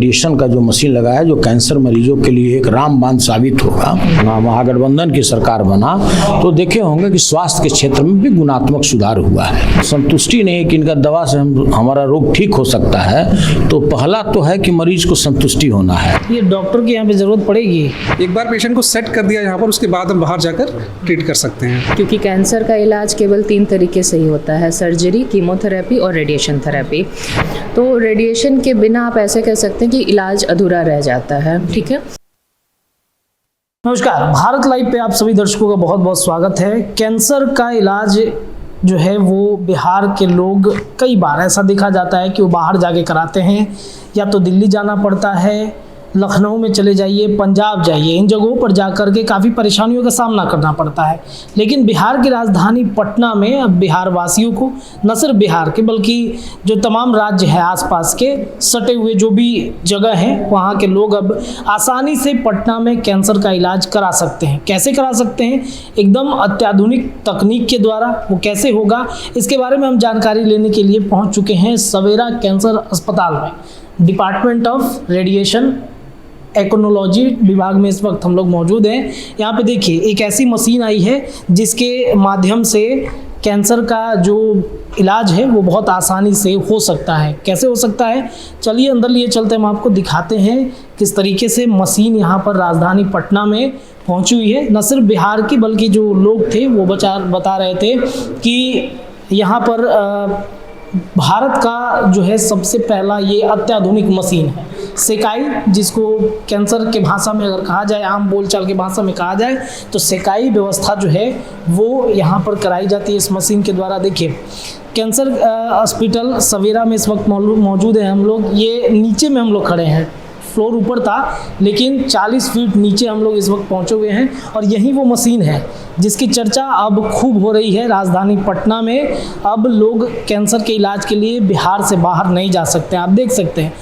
Radiation का जो machine लगाया जो कैंसर मरीजों के लिए एक रामबाण साबित होगा। महागठबंधन की सरकार बना तो देखे होंगे कि स्वास्थ्य के क्षेत्र में भी गुणात्मक सुधार हुआ है। संतुष्टि नहीं कि इनका दवा से हमारा रोग ठीक हो सकता है, तो पहला तो है कि मरीज को संतुष्टि होना है। ये डॉक्टर की यहाँ पे जरूरत पड़ेगी। एक बार पेशेंट को सेट कर दिया यहाँ पर, उसके बाद हम बाहर जाकर ट्रीट कर सकते हैं। क्योंकि कैंसर का इलाज केवल 3 तरीके से ही होता है, सर्जरी, कीमोथेरेपी और रेडिएशन थेरेपी। तो रेडिएशन के बिना आप ऐसे कह सकते हैं कि इलाज अधूरा रह जाता है। ठीक है। नमस्कार, भारत लाइव पे आप सभी दर्शकों का बहुत बहुत स्वागत है। कैंसर का इलाज जो है वो बिहार के लोग कई बार ऐसा देखा जाता है कि वो बाहर जाके कराते हैं, या तो दिल्ली जाना पड़ता है, लखनऊ में चले जाइए, पंजाब जाइए, इन जगहों पर जाकर के काफ़ी परेशानियों का सामना करना पड़ता है। लेकिन बिहार की राजधानी पटना में अब बिहार वासियों को, न सिर्फ बिहार के बल्कि जो तमाम राज्य है आसपास के सटे हुए जो भी जगह हैं, वहाँ के लोग अब आसानी से पटना में कैंसर का इलाज करा सकते हैं। कैसे करा सकते हैं? एकदम अत्याधुनिक तकनीक के द्वारा। वो कैसे होगा, इसके बारे में हम जानकारी लेने के लिए पहुँच चुके हैं सवेरा कैंसर अस्पताल में। डिपार्टमेंट ऑफ रेडिएशन टेक्नोलॉजी विभाग में इस वक्त हम लोग मौजूद हैं। यहाँ पे देखिए एक ऐसी मशीन आई है जिसके माध्यम से कैंसर का जो इलाज है वो बहुत आसानी से हो सकता है। कैसे हो सकता है, चलिए अंदर लिए चलते हैं, हम आपको दिखाते हैं किस तरीके से मशीन यहाँ पर राजधानी पटना में पहुँची हुई है। न सिर्फ बिहार की बल्कि जो लोग थे वो बता रहे थे कि यहाँ पर भारत का जो है सबसे पहला ये अत्याधुनिक मशीन है सेकाई, जिसको कैंसर के भाषा में अगर कहा जाए, आम बोलचाल के भाषा में कहा जाए तो सेकाई व्यवस्था जो है वो यहाँ पर कराई जाती है इस मशीन के द्वारा। देखिए कैंसर हॉस्पिटल सवेरा में इस वक्त मौजूद है हम लोग। ये नीचे में हम लोग खड़े हैं, फ्लोर ऊपर था लेकिन 40 फीट नीचे हम लोग इस वक्त पहुंचे हुए हैं, और यही वो मशीन है जिसकी चर्चा अब खूब हो रही है राजधानी पटना में। अब लोग कैंसर के इलाज के लिए बिहार से बाहर नहीं जा सकते। आप देख सकते हैं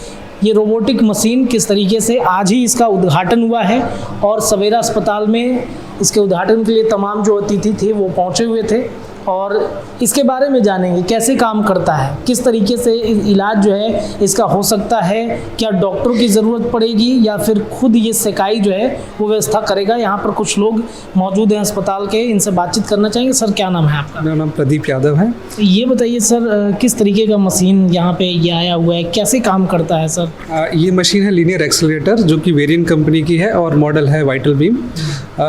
ये रोबोटिक मशीन किस तरीके से, आज ही इसका उद्घाटन हुआ है और सवेरा अस्पताल में इसके उद्घाटन के लिए तमाम जो अतिथि थे वो पहुंचे हुए थे, और इसके बारे में जानेंगे कैसे काम करता है, किस तरीके से इलाज जो है इसका हो सकता है, क्या डॉक्टरों की ज़रूरत पड़ेगी या फिर खुद ये सेकाई जो है वो व्यवस्था करेगा। यहाँ पर कुछ लोग मौजूद हैं अस्पताल के, इनसे बातचीत करना चाहेंगे। सर क्या नाम है आपका? मेरा नाम प्रदीप यादव है। ये बताइए सर, किस तरीके का मशीन यहाँ पे ये आया हुआ है, कैसे काम करता है सर? ये मशीन है लीनियर एक्सेलरेटर, जो कि वेरिएंट कंपनी की है और मॉडल है वाइटल बीम।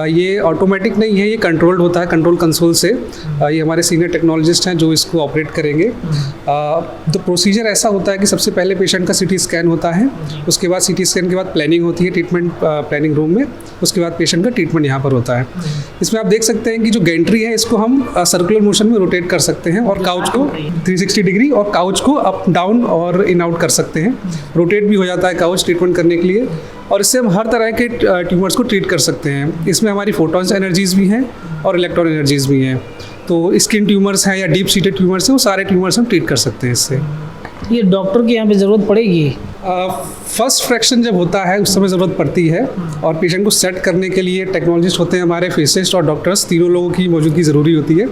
ये ऑटोमेटिक नहीं है, ये कंट्रोल्ड होता है कंट्रोल कंसोल से। ये हमारे सीनियर टेक्नोलॉजिस्ट हैं जो इसको ऑपरेट करेंगे। तो प्रोसीजर ऐसा होता है कि सबसे पहले पेशेंट का सीटी स्कैन होता है, उसके बाद सीटी स्कैन के बाद प्लानिंग होती है ट्रीटमेंट प्लानिंग रूम में, उसके बाद पेशेंट का ट्रीटमेंट यहाँ पर होता है। इसमें आप देख सकते हैं कि जो गैंट्री है इसको हम सर्कुलर मोशन में रोटेट कर सकते हैं और काउच को 360 डिग्री और काउच को अप डाउन और इन आउट कर सकते हैं। रोटेट भी हो जाता है काउच ट्रीटमेंट करने के लिए, और इससे हम हर तरह के ट्यूमर्स को ट्रीट कर सकते हैं। इसमें हमारी फोटॉन्स एनर्जीज़ भी हैं और इलेक्ट्रॉन एनर्जीज़ भी हैं। तो स्किन ट्यूमर्स हैं या डीप सीटेड ट्यूमर्स हैं, वो सारे ट्यूमर्स हम ट्रीट कर सकते हैं इससे। ये डॉक्टर की यहाँ पे ज़रूरत पड़ेगी? फर्स्ट फ्रैक्शन जब होता है उस समय ज़रूरत पड़ती है, और पेशेंट को सेट करने के लिए टेक्नोलॉजिस्ट होते हैं हमारे, फिजिसिस्ट और डॉक्टर्स, तीनों लोगों की मौजूदगी ज़रूरी होती है।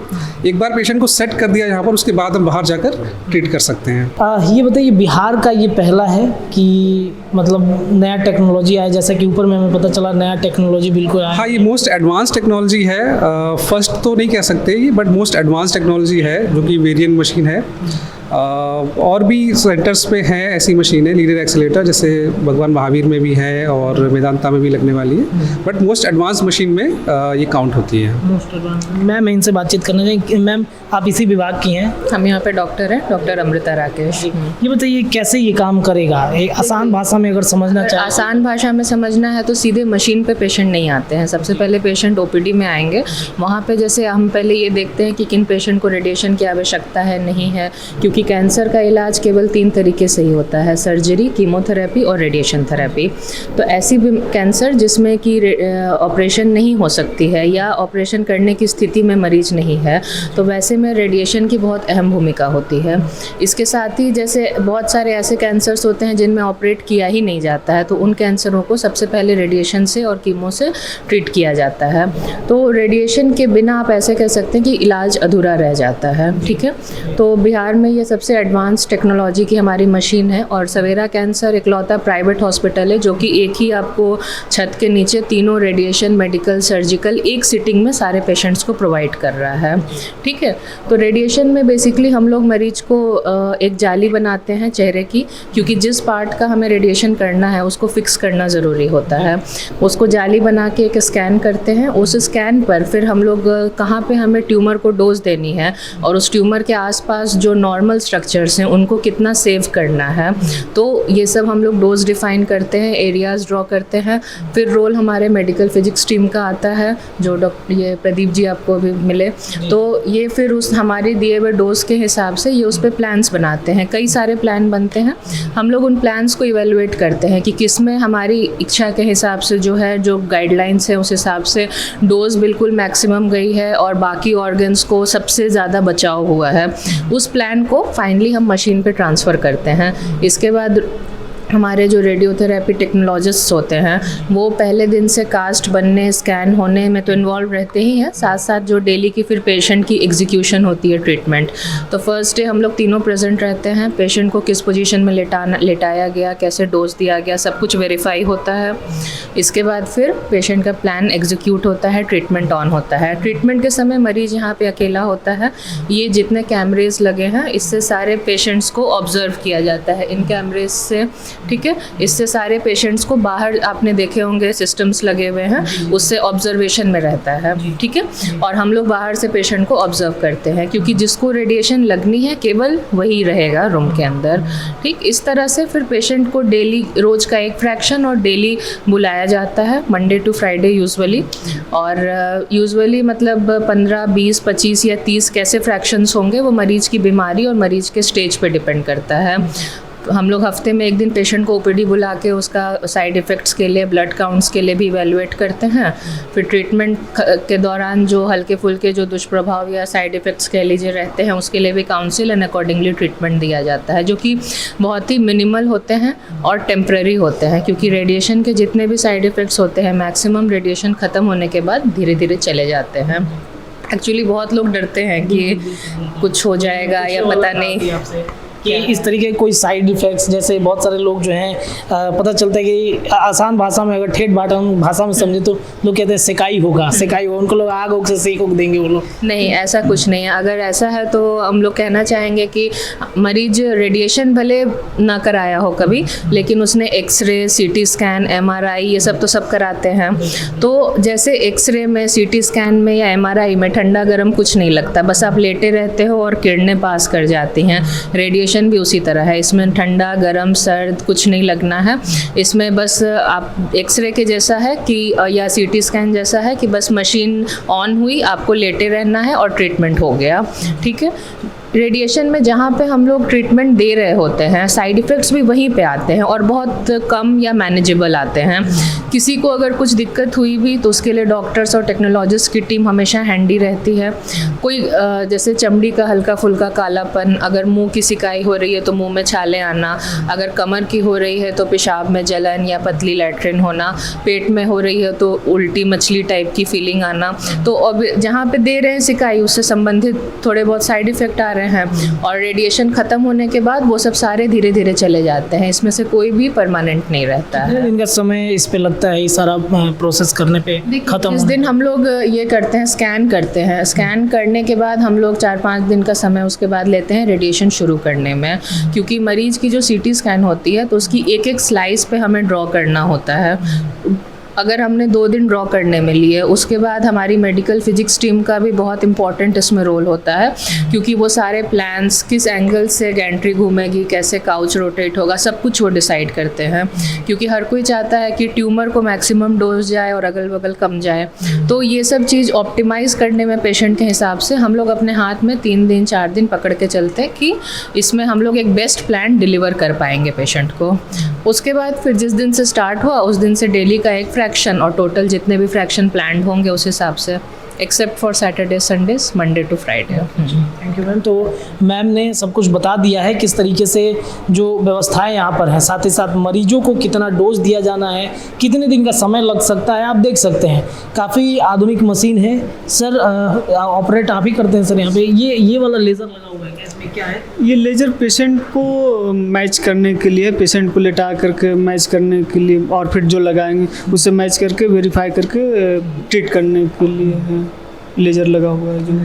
एक बार पेशेंट को सेट कर दिया यहाँ पर, उसके बाद हम बाहर जाकर ट्रीट कर सकते हैं। ये बताइए बिहार का ये पहला है कि मतलब नया टेक्नोलॉजी आया, जैसा कि ऊपर में हमें पता चला नया टेक्नोलॉजी बिल्कुल आया? हाँ, ये मोस्ट एडवांस टेक्नोलॉजी है। फर्स्ट तो नहीं कह सकते ये, बट मोस्ट एडवांस टेक्नोलॉजी है जो कि वेरिएंट मशीन है। और भी सेंटर्स पे हैं ऐसी मशीनें लीनियर एक्सेलरेटर, जैसे भगवान महावीर में भी है और मेदांता में भी लगने वाली है, बट मोस्ट एडवांस मशीन में ये काउंट होती है। Most advance. मैम इनसे बातचीत करना चाहिए। मैम आप इसी विभाग की हैं? हम यहाँ पे डॉक्टर हैं, डॉक्टर अमृता राकेश। ये बताइए कैसे ये काम करेगा, एक आसान भाषा में अगर समझना चाहें? आसान भाषा में समझना है तो सीधे मशीन पे पेशेंट नहीं आते हैं। सबसे पहले पेशेंट ओपीडी में आएंगे, वहाँ पे जैसे हम पहले ये देखते हैं कि किन पेशेंट को रेडिएशन की आवश्यकता है, नहीं है, क्योंकि कैंसर का इलाज केवल 3 तरीके से ही होता है, सर्जरी, कीमोथेरेपी और रेडिएशन थेरेपी। तो ऐसी भी कैंसर जिसमें कि ऑपरेशन नहीं हो सकती है या ऑपरेशन करने की स्थिति में मरीज नहीं है, तो वैसे में रेडिएशन की बहुत अहम भूमिका होती है। इसके साथ ही जैसे बहुत सारे ऐसे कैंसर्स होते हैं जिनमें ऑपरेट किया ही नहीं जाता है, तो उन कैंसरों को सबसे पहले रेडिएशन से और कीमो से ट्रीट किया जाता है। तो रेडिएशन के बिना आप ऐसे कह सकते हैं कि इलाज अधूरा रह जाता है। ठीक है, तो बिहार में ये सबसे एडवांस टेक्नोलॉजी की हमारी मशीन है और सवेरा कैंसर इकलौता प्राइवेट हॉस्पिटल है जो कि एक ही आपको छत के नीचे तीनों रेडिएशन, मेडिकल, सर्जिकल एक सिटिंग में सारे पेशेंट्स को प्रोवाइड कर रहा है। ठीक है, तो रेडिएशन में बेसिकली हम लोग मरीज को एक जाली बनाते हैं चेहरे की, क्योंकि जिस पार्ट का हमें रेडिएशन करना है उसको फिक्स करना ज़रूरी होता है। उसको जाली बना के एक स्कैन करते हैं, उस स्कैन पर फिर हम लोग कहाँ पे हमें ट्यूमर को डोज देनी है और उस ट्यूमर के आसपास जो नॉर्मल स्ट्रक्चर्स हैं उनको कितना सेव करना है, तो ये सब हम लोग डोज डिफाइन करते हैं, एरियाज़ ड्रॉ करते हैं। फिर रोल हमारे मेडिकल फिजिक्स टीम का आता है जो ये प्रदीप जी आपको भी मिले, तो ये फिर उस हमारे दिए हुए डोज के हिसाब से ये उस पर प्लान्स बनाते हैं। कई सारे प्लान बनते हैं, हम लोग उन प्लान्स को इवेलुएट करते हैं कि किस में हमारी इच्छा के हिसाब से जो है जो गाइडलाइंस है उस हिसाब से डोज बिल्कुल मैक्सिमम गई है और बाकी ऑर्गन्स को सबसे ज़्यादा बचाव हुआ है। उस प्लान को फाइनली हम मशीन पे ट्रांसफ़र करते हैं। इसके बाद हमारे जो रेडियोथेरेपी टेक्नोलॉजिस्ट होते हैं वो पहले दिन से कास्ट बनने, स्कैन होने में तो इन्वॉल्व रहते ही हैं, साथ साथ जो डेली की फिर पेशेंट की एग्जीक्यूशन होती है ट्रीटमेंट। तो फर्स्ट डे हम लोग तीनों प्रेजेंट रहते हैं, पेशेंट को किस पोजीशन में लेटाया गया, कैसे डोज दिया गया, सब कुछ वेरीफाई होता है। इसके बाद फिर पेशेंट का प्लान एग्जीक्यूट होता है, ट्रीटमेंट ऑन होता है। ट्रीटमेंट के समय मरीज़ यहाँ पे अकेला होता है, ये जितने कैमरेज लगे हैं इससे सारे पेशेंट्स को ऑब्जर्व किया जाता है इन कैमरेज से। ठीक है, इससे सारे पेशेंट्स को बाहर आपने देखे होंगे सिस्टम्स लगे हुए हैं, उससे ऑब्जर्वेशन में रहता है। ठीक है, और हम लोग बाहर से पेशेंट को ऑब्जर्व करते हैं क्योंकि जिसको रेडिएशन लगनी है केवल वही रहेगा रूम के अंदर। ठीक, इस तरह से फिर पेशेंट को डेली रोज़ का एक फ्रैक्शन और डेली बुलाया जाता है, मंडे टू फ्राइडे यूजुअली। और यूजुअली मतलब 15, 20, 25 या 30 कैसे फ्रैक्शंस होंगे वो मरीज़ की बीमारी और मरीज़ के स्टेज पे डिपेंड करता है। हम लोग हफ्ते में एक दिन पेशेंट को ओपीडी बुला के उसका साइड इफ़ेक्ट्स के लिए, ब्लड काउंट्स के लिए भी इवैल्यूएट करते हैं। फिर ट्रीटमेंट के दौरान जो हल्के फुल्के जो दुष्प्रभाव या साइड इफ़ेक्ट्स कह लीजिए रहते हैं उसके लिए भी काउंसिल एंड अकॉर्डिंगली ट्रीटमेंट दिया जाता है, जो कि बहुत ही मिनिमल होते हैं और टेम्प्रेरी होते हैं, क्योंकि रेडिएशन के जितने भी साइड इफ़ेक्ट्स होते हैं मैक्सिमम रेडिएशन ख़त्म होने के बाद धीरे धीरे चले जाते हैं। एक्चुअली बहुत लोग डरते हैं कि कुछ हो जाएगा या पता नहीं कि इस तरीके के कोई साइड इफ़ेक्ट्स, जैसे बहुत सारे लोग जो हैं पता चलता है कि आसान भाषा में, अगर ठेठ भाषा में समझे तो लोग कहते हैं सेकाई होगा, उनको लोग आग से सेक देंगे वो लोग। नहीं, ऐसा कुछ नहीं है। अगर ऐसा है तो हम लोग कहना चाहेंगे कि मरीज रेडिएशन भले ना कराया हो कभी, लेकिन उसने एक्सरे, सीटी स्कैन, एमआरआई ये सब तो सब कराते हैं। तो जैसे एक्सरे में, सीटी स्कैन में या एमआरआई में ठंडा गर्म कुछ नहीं लगता, बस आप लेटे रहते हो और किरणें पास कर जाती हैं। रेडिएशन भी उसी तरह है, इसमें ठंडा गरम सर्द कुछ नहीं लगना है। इसमें बस आप एक्सरे के जैसा है कि या सीटी स्कैन जैसा है कि बस मशीन ऑन हुई, आपको लेटे रहना है और ट्रीटमेंट हो गया। ठीक है, रेडिएशन में जहाँ पे हम लोग ट्रीटमेंट दे रहे होते हैं साइड इफ़ेक्ट्स भी वहीं पे आते हैं और बहुत कम या मैनेजेबल आते हैं। किसी को अगर कुछ दिक्कत हुई भी तो उसके लिए डॉक्टर्स और टेक्नोलॉजिस्ट की टीम हमेशा हैंडी रहती है। कोई जैसे चमड़ी का हल्का फुल्का कालापन, अगर मुंह की सिकाई हो रही है तो मुंह में छाले आना, अगर कमर की हो रही है तो पेशाब में जलन या पतली लैट्रिन होना, पेट में हो रही है तो उल्टी मछली टाइप की फीलिंग आना, तो अब जहाँ पे दे रहे हैं सिकाई उससे संबंधित थोड़े बहुत साइड इफ़ेक्ट आ रहे हैं और रेडिएशन ख़त्म होने के बाद वो सब सारे धीरे धीरे चले जाते हैं। इसमें से कोई भी परमानेंट नहीं रहता है। इनका समय इस पे लगता है, ये सारा प्रोसेस करने पे खत्म। इस दिन हम लोग ये करते हैं, स्कैन करते हैं। स्कैन करने के बाद हम लोग 4-5 दिन का समय उसके बाद लेते हैं रेडिएशन शुरू करने में, क्योंकि मरीज़ की जो सीटी स्कैन होती है तो उसकी एक एक स्लाइस पे हमें ड्रॉ करना होता है। अगर हमने 2 दिन ड्रॉ करने में लिए, उसके बाद हमारी मेडिकल फिजिक्स टीम का भी बहुत इंपॉर्टेंट इसमें रोल होता है, क्योंकि वो सारे प्लान्स किस एंगल से गैंट्री घूमेगी, कैसे काउच रोटेट होगा, सब कुछ वो डिसाइड करते हैं। क्योंकि हर कोई चाहता है कि ट्यूमर को मैक्सिमम डोज जाए और अगल बगल कम जाए, तो ये सब चीज़ ऑप्टिमाइज़ करने में पेशेंट के हिसाब से हम लोग अपने हाथ में 3 दिन 4 दिन पकड़ के चलते हैं कि इसमें हम लोग एक बेस्ट प्लान डिलीवर कर पाएंगे पेशेंट को। उसके बाद फिर जिस दिन से स्टार्ट हुआ उस दिन से डेली का एक फ्रैक्शन और टोटल जितने भी फ्रैक्शन प्लान्ड होंगे उस हिसाब से except for Saturday Sundays, Monday to Friday. Thank you ma'am. तो मैम ने सब कुछ बता दिया है किस तरीके से जो व्यवस्थाएं यहाँ पर हैं, साथ ही साथ मरीजों को कितना डोज दिया जाना है, कितने दिन का समय लग सकता है, आप देख सकते हैं काफ़ी आधुनिक मशीन है। सर ऑपरेट आप ही करते हैं सर यहाँ पे? ये वाला लेज़र लगा हुआ है क्या, इसमें क्या है? ये लेजर पेशेंट को मैच करने के लिए, पेशेंट को लेटा करके मैच करने के लिए, और फिर जो लगाएंगे उससे मैच करके वेरीफाई करके ट्रीट करने के लिए लेजर लगा हुआ है। जो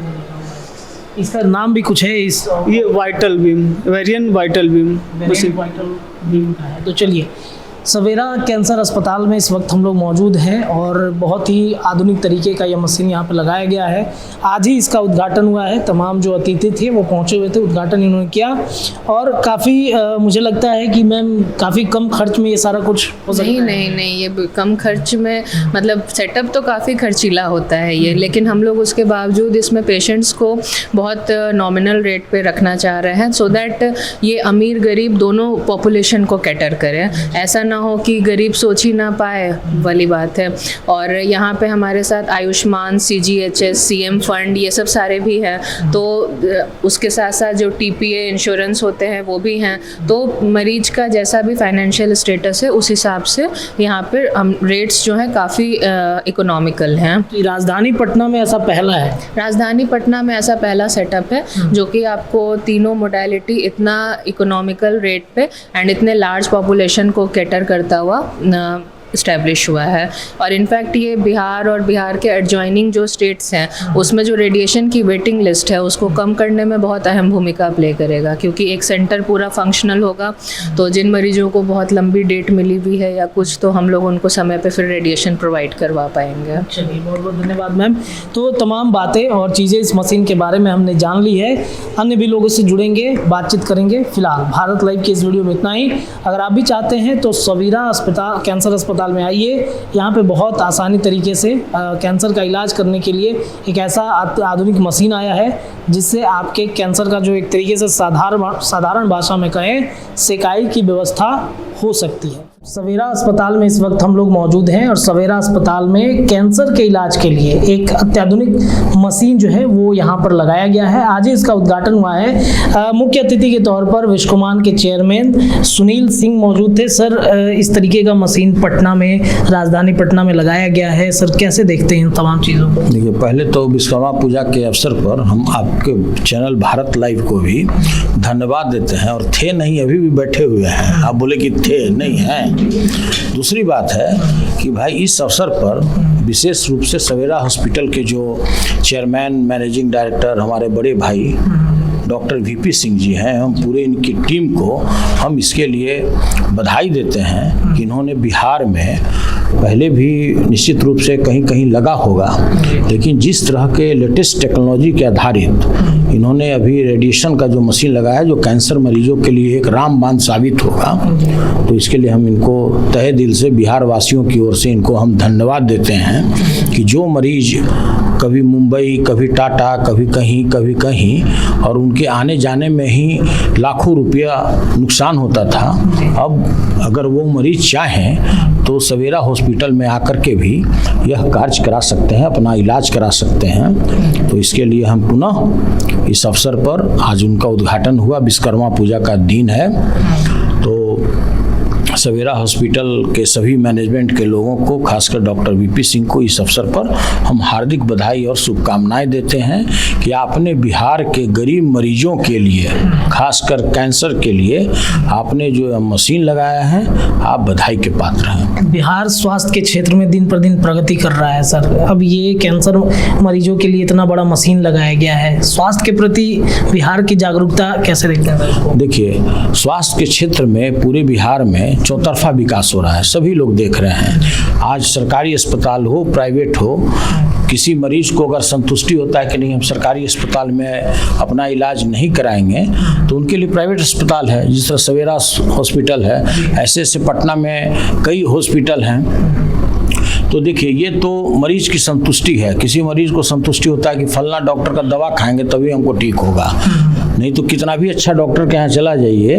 इसका नाम भी कुछ है इस? ये vital beam, variant vital beam machine. Vital beam का है। तो चलिए, सवेरा कैंसर अस्पताल में इस वक्त हम लोग मौजूद हैं और बहुत ही आधुनिक तरीके का यह मशीन यहाँ पर लगाया गया है। आज ही इसका उद्घाटन हुआ है, तमाम जो अतिथि थे वो पहुँचे हुए थे, उद्घाटन इन्होंने किया और काफ़ी मुझे लगता है कि मैम काफ़ी कम खर्च में ये सारा कुछ हो सकता है। नहीं, ये कम खर्च में, मतलब सेटअप तो काफ़ी खर्चीला होता है ये, लेकिन हम लोग उसके बावजूद इसमें पेशेंट्स को बहुत नॉमिनल रेट पे रखना चाह रहे हैं, सो दैट ये अमीर गरीब दोनों पॉपुलेशन को कैटर करें। ऐसा ना हो कि गरीब सोच ही ना पाए वाली बात है। और यहाँ पे हमारे साथ आयुष्मान, CGHS, CM फंड, ये सब सारे भी हैं। तो उसके साथ साथ जो TPA इंश्योरेंस होते हैं वो भी हैं। तो मरीज का जैसा भी फाइनेंशियल स्टेटस है उस हिसाब से यहाँ पर रेट्स जो हैं काफ़ी इकोनॉमिकल हैं। राजधानी पटना में ऐसा पहला है? राजधानी पटना में ऐसा पहला सेटअप है जो कि आपको तीनों मोडालिटी इतना इकोनॉमिकल रेट पे एंड इतने लार्ज पॉपुलेशन को कैटर करता हुआ इस्टेब्लिश हुआ है। और इनफैक्ट ये बिहार और बिहार के एडजॉइनिंग जो स्टेट्स हैं उसमें जो रेडिएशन की वेटिंग लिस्ट है उसको कम करने में बहुत अहम भूमिका प्ले करेगा, क्योंकि एक सेंटर पूरा फंक्शनल होगा तो जिन मरीजों को बहुत लंबी डेट मिली हुई है या कुछ, तो हम लोग उनको समय पे फिर रेडिएशन प्रोवाइड करवा पाएंगे। चलिए, बहुत बहुत धन्यवाद मैम। तो तमाम बातें और चीज़ें इस मशीन के बारे में हमने जान ली है, अन्य भी लोगों से जुड़ेंगे, बातचीत करेंगे। फिलहाल भारत लाइव के इस वीडियो में इतना ही। अगर आप भी चाहते हैं तो सवेरा अस्पताल, कैंसर अस्पताल में आइए। यहाँ पे बहुत आसानी तरीके से कैंसर का इलाज करने के लिए एक ऐसा आधुनिक मशीन आया है जिससे आपके कैंसर का जो एक तरीके से साधारण भाषा में कहें सेकाई की व्यवस्था हो सकती है। सवेरा अस्पताल में इस वक्त हम लोग मौजूद हैं और सवेरा अस्पताल में कैंसर के इलाज के लिए एक अत्याधुनिक मशीन जो है वो यहाँ पर लगाया गया है। आज ही इसका उद्घाटन हुआ है। मुख्य अतिथि के तौर पर विश्वकुमान के चेयरमैन सुनील सिंह मौजूद थे। सर, इस तरीके का मशीन पटना में, राजधानी पटना में लगाया गया है, सर कैसे देखते हैं इन तमाम चीज़ों को? देखिए, पहले तो विश्वकर्मा पूजा के अवसर पर हम आपके चैनल भारत लाइव को भी धन्यवाद देते हैं। और थे नहीं, अभी भी बैठे हुए हैं। आप बोले कि थे नहीं हैं। दूसरी बात है कि भाई इस अवसर पर विशेष रूप से सवेरा हॉस्पिटल के जो चेयरमैन, मैनेजिंग डायरेक्टर, हमारे बड़े भाई डॉक्टर VP सिंह जी हैं, हम पूरे इनकी टीम को हम इसके लिए बधाई देते हैं कि इन्होंने बिहार में पहले भी निश्चित रूप से कहीं कहीं लगा होगा, लेकिन जिस तरह के लेटेस्ट टेक्नोलॉजी के आधारित इन्होंने अभी रेडिएशन का जो मशीन लगाया जो कैंसर मरीजों के लिए एक रामबाण साबित होगा, तो इसके लिए हम इनको तहे दिल से बिहार वासियों की ओर से इनको हम धन्यवाद देते हैं कि जो मरीज कभी मुंबई, कभी टाटा, कभी कहीं और उनके आने जाने में ही लाखों रुपया नुकसान होता था, अब अगर वो मरीज चाहें तो सवेरा हॉस्पिटल में आकर के भी यह कार्य करा सकते हैं, अपना इलाज करा सकते हैं। तो इसके लिए हम पुनः इस अवसर पर आज उनका उद्घाटन हुआ, विश्वकर्मा पूजा का दिन है, तो सवेरा हॉस्पिटल के सभी मैनेजमेंट के लोगों को, खासकर डॉक्टर VP सिंह को इस अवसर पर हम हार्दिक बधाई और शुभकामनाएं देते हैं कि आपने बिहार के गरीब मरीजों के लिए, खासकर कैंसर के लिए आपने जो मशीन लगाया है, आप बधाई के पात्र हैं। बिहार स्वास्थ्य के क्षेत्र में दिन पर दिन प्रगति कर रहा है सर। अब ये कैंसर मरीजों के लिए इतना बड़ा मशीन लगाया गया है, स्वास्थ्य के प्रति बिहार की जागरूकता कैसे देखते हैं? देखिए, स्वास्थ्य के क्षेत्र में पूरे बिहार में चौतरफा विकास हो रहा है, सभी लोग देख रहे हैं। आज सरकारी अस्पताल हो, प्राइवेट हो, किसी मरीज को अगर संतुष्टि होता है कि नहीं हम सरकारी अस्पताल में अपना इलाज नहीं कराएंगे, तो उनके लिए प्राइवेट अस्पताल है। जिस तरह सवेरा हॉस्पिटल है, ऐसे ऐसे पटना में कई हॉस्पिटल हैं। तो देखिए, ये तो मरीज की संतुष्टि है। किसी मरीज को संतुष्टि होता है कि फलना डॉक्टर का दवा खाएंगे तभी हमको ठीक होगा, नहीं तो कितना भी अच्छा डॉक्टर के यहाँ चला जाइए,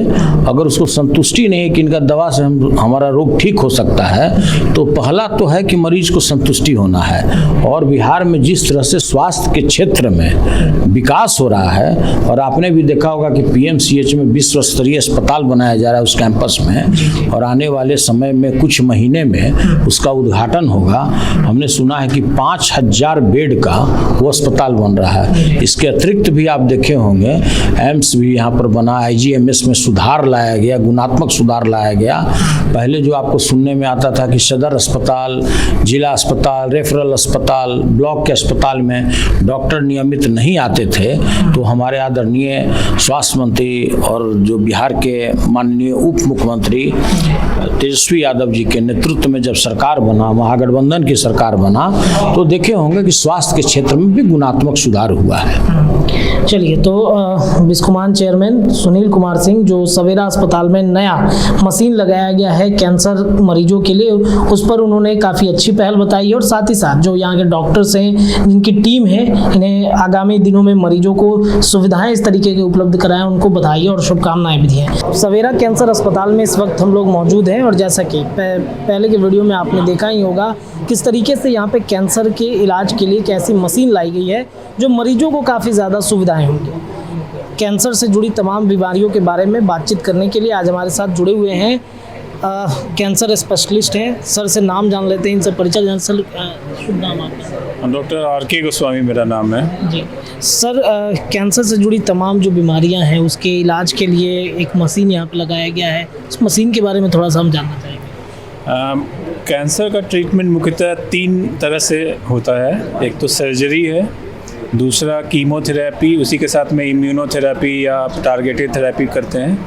अगर उसको संतुष्टि नहीं है कि इनका दवा से हमारा रोग ठीक हो सकता है, तो पहला तो है कि मरीज को संतुष्टि होना है। और बिहार में जिस तरह से स्वास्थ्य के क्षेत्र में विकास हो रहा है, और आपने भी देखा होगा कि पीएमसीएच में विश्व स्तरीय अस्पताल बनाया जा रहा है उस कैंपस में, और आने वाले समय में कुछ महीने में उसका उद्घाटन होगा। हमने सुना है कि 5000 बेड का वो अस्पताल बन रहा है। इसके अतिरिक्त भी आप देखे होंगे एम्स भी यहाँ पर बना, आईजीएमएस में सुधार लाया गया, गुणात्मक सुधार लाया गया। पहले जो आपको सुनने में आता था कि सदर अस्पताल, जिला अस्पताल, रेफरल अस्पताल, ब्लॉक के अस्पताल में डॉक्टर नियमित नहीं आते थे, तो हमारे आदरणीय स्वास्थ्य मंत्री और जो बिहार के माननीय उप मुख्यमंत्री तेजस्वी यादव जी के नेतृत्व में जब सरकार बना, महागठबंधन की सरकार बना, तो देखे होंगे कि स्वास्थ्य के क्षेत्र में भी गुणात्मक सुधार हुआ है। चलिए, तो बिस्कुमान चेयरमैन सुनील कुमार सिंह, जो सवेरा अस्पताल में नया मशीन लगाया गया है कैंसर मरीजों के लिए, उस पर उन्होंने काफ़ी अच्छी पहल बताई है। और साथ ही साथ जो यहाँ के डॉक्टर्स हैं, जिनकी टीम है, इन्हें आगामी दिनों में मरीजों को सुविधाएं इस तरीके की उपलब्ध कराएं, उनको बधाई और शुभकामनाएं भी दी हैं। सवेरा कैंसर अस्पताल में इस वक्त हम लोग मौजूद हैं, और जैसा कि पहले के वीडियो में आपने देखा ही होगा किस तरीके से यहाँ पे कैंसर के इलाज के लिए एक ऐसी मशीन लाई गई है जो मरीजों को काफ़ी ज़्यादा सुविधाएं होंगी। कैंसर से जुड़ी तमाम बीमारियों के बारे में बातचीत करने के लिए आज हमारे साथ जुड़े हुए हैं कैंसर स्पेशलिस्ट हैं। सर से नाम जान लेते हैं, इनसे परिचय जान। सर, शुभ नाम आपका? डॉक्टर RK गोस्वामी मेरा नाम है जी। सर, कैंसर से जुड़ी तमाम जो बीमारियां हैं उसके इलाज के लिए एक मशीन यहाँ पे लगाया गया है, उस मशीन के बारे में थोड़ा सा हम जानना चाहेंगे। कैंसर का ट्रीटमेंट मुख्यतः 3 तरह से होता है। एक तो सर्जरी है, दूसरा कीमोथेरेपी, उसी के साथ में इम्यूनोथेरेपी या टारगेटेड थेरेपी करते हैं,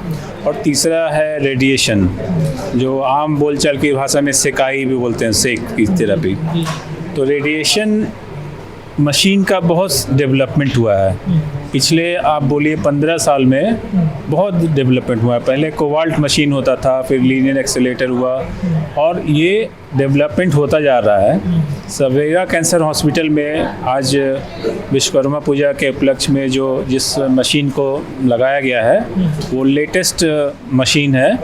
और तीसरा है रेडिएशन, जो आम बोलचाल की भाषा में सेकाई भी बोलते हैं, सेक की थेरेपी। तो रेडिएशन मशीन का बहुत डेवलपमेंट हुआ है पिछले, आप बोलिए 15 साल में बहुत डेवलपमेंट हुआ है। पहले कोबाल्ट मशीन होता था, फिर लीनियर एक्सेलेरेटर हुआ, और ये डेवलपमेंट होता जा रहा है। सवेरा कैंसर हॉस्पिटल में आज विश्वकर्मा पूजा के उपलक्ष्य में जिस मशीन को लगाया गया है वो लेटेस्ट मशीन है।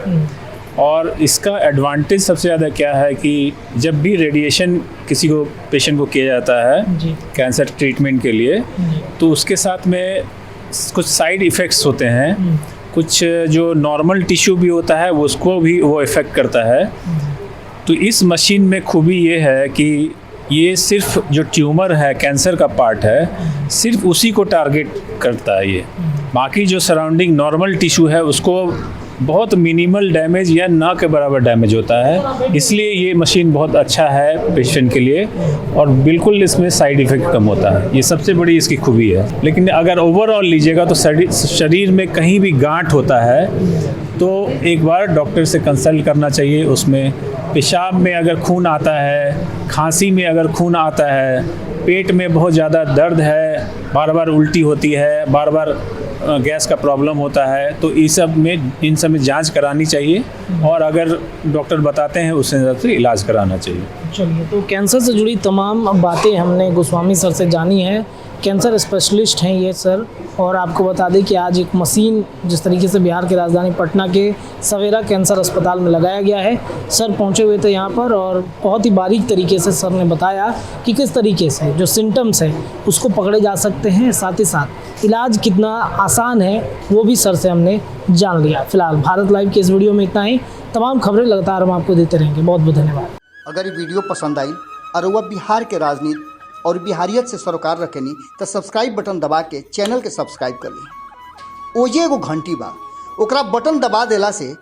और इसका एडवांटेज सबसे ज़्यादा क्या है कि जब भी रेडिएशन किसी को पेशेंट को किया जाता है कैंसर ट्रीटमेंट के लिए, तो उसके साथ में कुछ साइड इफ़ेक्ट्स होते हैं, कुछ जो नॉर्मल टिश्यू भी होता है वो उसको भी वो इफ़ेक्ट करता है। तो इस मशीन में खूबी ये है कि ये सिर्फ जो ट्यूमर है, कैंसर का पार्ट है, सिर्फ उसी को टारगेट करता है। ये बाकी जो सराउंडिंग नॉर्मल टिश्यू है उसको बहुत मिनिमल डैमेज या ना के बराबर डैमेज होता है। इसलिए ये मशीन बहुत अच्छा है पेशेंट के लिए, और बिल्कुल इसमें साइड इफ़ेक्ट कम होता है। ये सबसे बड़ी इसकी खूबी है। लेकिन अगर ओवरऑल लीजिएगा तो शरीर में कहीं भी गांठ होता है तो एक बार डॉक्टर से कंसल्ट करना चाहिए। उसमें पेशाब में अगर खून आता है, खांसी में अगर खून आता है, पेट में बहुत ज़्यादा दर्द है, बार बार उल्टी होती है, बार बार गैस का प्रॉब्लम होता है, तो इन सब में जांच करानी चाहिए, और अगर डॉक्टर बताते हैं उस हिसाब से इलाज कराना चाहिए। चलिए, तो कैंसर से जुड़ी तमाम बातें हमने गोस्वामी सर से जानी है। कैंसर स्पेशलिस्ट हैं ये सर, और आपको बता दें कि आज एक मशीन जिस तरीके से बिहार की राजधानी पटना के सवेरा कैंसर अस्पताल में लगाया गया है, सर पहुंचे हुए थे यहाँ पर, और बहुत ही बारीक तरीके से सर ने बताया कि किस तरीके से जो सिम्टम्स हैं उसको पकड़े जा सकते हैं, साथ ही साथ इलाज कितना आसान है वो भी सर से हमने जान लिया। फिलहाल भारत लाइव के इस वीडियो में इतना ही। तमाम खबरें लगातार हम आपको देते रहेंगे। बहुत बहुत धन्यवाद। अगर ये वीडियो पसंद आई और वह बिहार के राजनीति और बिहारियत से सरोकार रखेनी तो सब्सक्राइब बटन दबा के चैनल के सब्सक्राइब कर ली। ओजे एगो घंटी बा, ओकरा बटन दबा देला से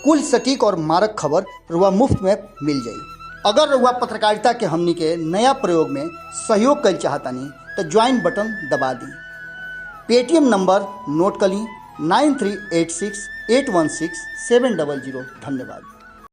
कुल सटीक और मारक खबर रुआ मुफ्त में मिल जाई। अगर रुआ पत्रकारिता के हमनी के नया प्रयोग में सहयोग कर चाहतानी तो ज्वाइन बटन दबा दी। पेटीएम नंबर नोट कर ली 9386816700। धन्यवाद।